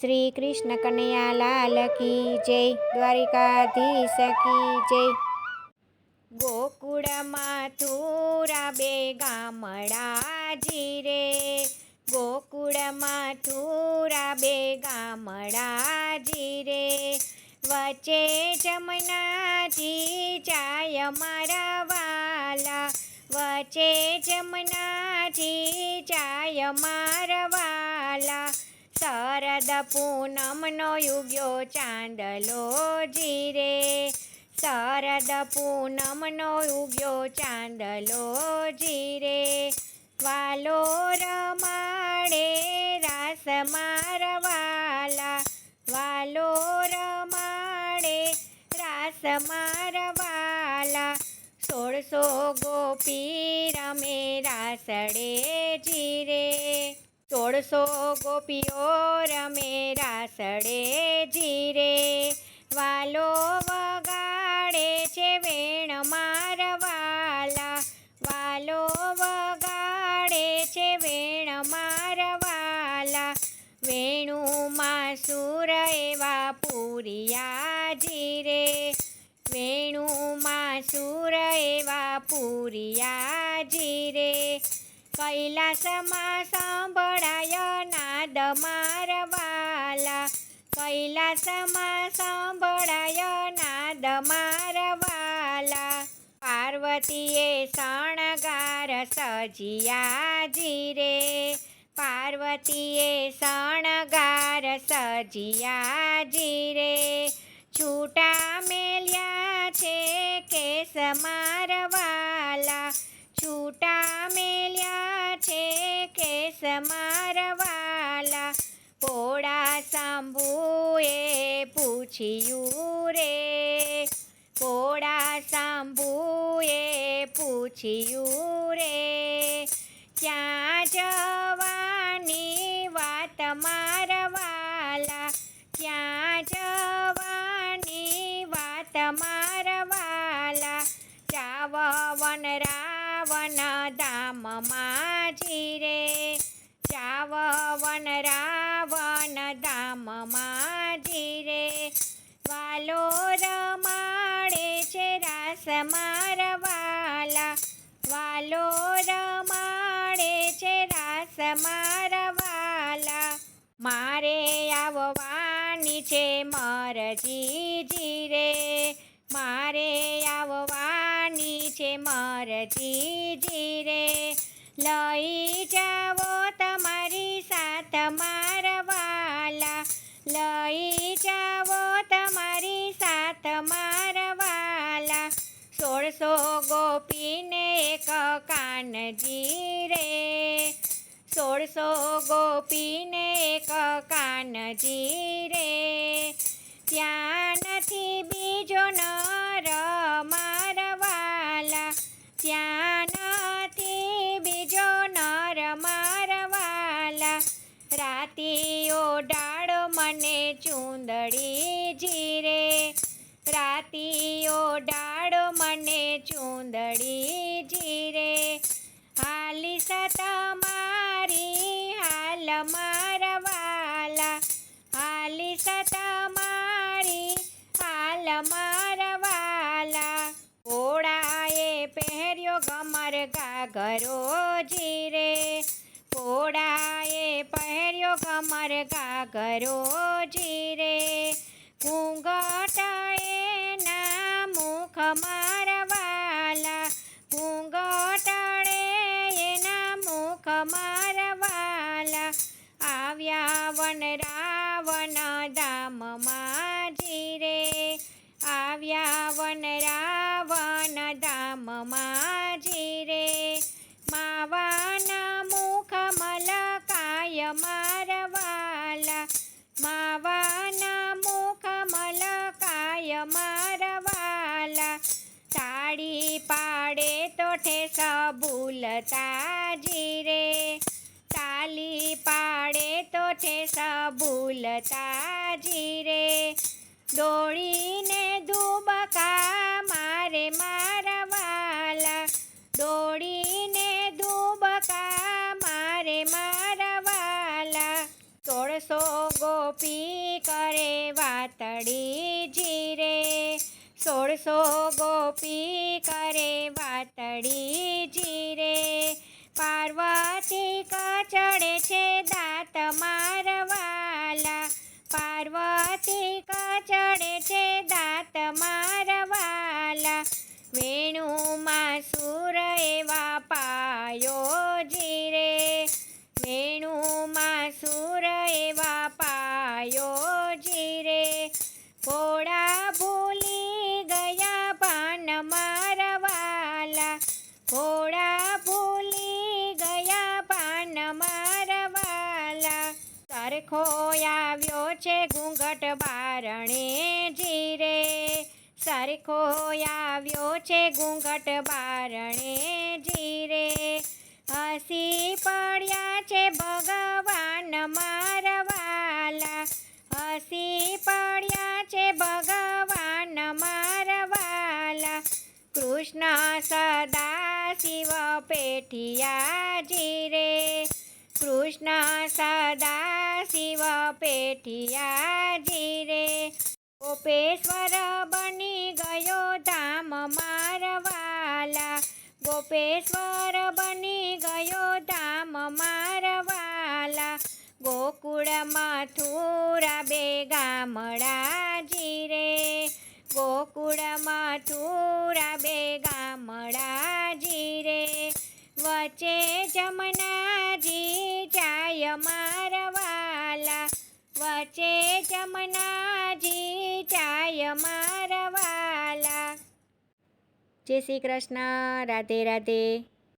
શ્રી કૃષ્ણ કનૈયા લાલ કી જય, દ્વારિકાધીશ કી જય. ગોકુળમાં થુરા બે ગામડાજી રે, ગોકુળમાં થુરા બે ગામડાજી રે. વચ્ચે જમનાજી જાય મારા વાલા, વચ્ચે જમનાજી જાય મારા વાલા. શરદ પૂનમનો યુગ્યો ચાંદલો જીરે, શરદ પૂનમનો યુગ્યો ચાંદલો જીરે. વાલો રમાડે રાસ મારા વાલા, વાલો રમાડે રાસ મારા વાલા. 1600 ગોપી રમે રાસડે જીરે, 1600 ગોપીઓ રમે રાસડે જીરે. વાલો વગાડે છે વેણ મારા વાલા, વાલો વગાડે છે વેણ મારા વાલા. વેણુમાં સૂર એવા પૂરિયા જીરે, વેણુમાં સૂર એવા પૂરિયા જીરે. કૈલાસમાં સાંભળાય નાદ મારા વાલા, કૈલાસમાં સાંભળાય નાદ મારા વાલા. પાર્વતીએ શણગાર સજિયા જીરે, પાર્વતીએ શણગાર સજિયા જીરે. છૂટા મેલ્યા છે કેસ મારા વાલા, છૂટા મેલ્યા છે કેસ મારા વાલા. ભોળા શંભુએ પૂછ્યું રે, ભોળા શંભુએ પૂછ્યું રે. ક્યાં જવાની વાત મારા વાલા, ક્યાં જવાની વાત મારા વાલા. જાવ વન રાવણ ધામમાં જીરે, જાવ વન રાવણ ધામમાં જીરે. વાલો રમાડે છે રાસ મારા વાલા, વાલો રમાડે છે રાસ મારા વાલા. મારે આવવાની છે મરજી જીરે, મારે આવવાની છે મરજી જીરે. લઈ જાવો તમારી સાથ મારા વાલા, લઈ જાવો તમારી સાથ મારા વાલા. 1600 ગોપીને એક કાનજી રે, 1600 ગોપીને એક કાનજી રે. ત્યાં નથી બીજો નર મારા વાલા, ત્યાં નથી બીજો નર મારા વાલા. રાતીઓ ડાળો મને ચૂંદડી જીરે, રાતીઓ ડાળો મને ચૂંદડી જીરે. હાલી તમારી હાલ મારા વાલા, હાલી તમારી હાલ મારા વાલા. ઘોડાએ પહેર્યો ઘમર ગાગરો જીરે, ઘોડાએ પહેર્યો ઘમર ગાગરો જીરે. ઘૂંઘટ એના મુખ મારા વાલા, ઘૂંઘટ એના મુખ મારા વાલા. આવ્યા વન રાવણ ધામમાં જીરે, આવ્યા વન રાવણ ધામમાં જીરે. માવાના મુખ મલકાય મારા વાલા, માવાના મુખ મલકાય મારા વાલા. તાળી પાડે તો ઠેસ ભૂલતા જીરે, તાલી પાડે તો ઠેસ ભૂલતા જીરે. દોડીને ધુબકા મારે મારા વાલા, દોડીને ધુબકા મારે મારા વાલા. 1600 ગો ગોપી કરે વાતડી જીરે 1600 ગોપી કરે વાતડી જીરે પાર્વતી કચડે છે દાંત મારવાલા પાર્વતી કચડે છે દાંત મારવાલા વેણુમાં સૂર એવા પાયો જીરે વેણુમાં સૂર એવા પાયો જીરે ઘોડા ભૂલી ગયા પાન મારવાલા ઘોડા ભૂલી ગયા પાન મારવાલા સરખો આવ્યો છે ઘૂંઘટ બારણે જીરે સરખો આવ્યો છે ઘૂંઘટ બારણે જીરે હસી પડ્યા છે ભગવાન મારવાલા હસી પડ્યા છે ભગવાન મારવાલા કૃષ્ણ સદા શિવ પેઠિયા જીરે કૃષ્ણ સદા શિવ પેઠિયા જીરે ગોપેશ્વર બની ગયો ધામ મારવાલા ગોપેશ્વર બની ગયો ધામ મારવાલા ગોકુળ મથુરા બે ગામડા જીરે ગોકુળ મથુરા બે ગામડા જીરે વચ્ચે જમનાજી જાય મારવાલા વચ્ચે જમનાજી જાય મારવાલા જય શ્રી કૃષ્ણ રાધે રાધે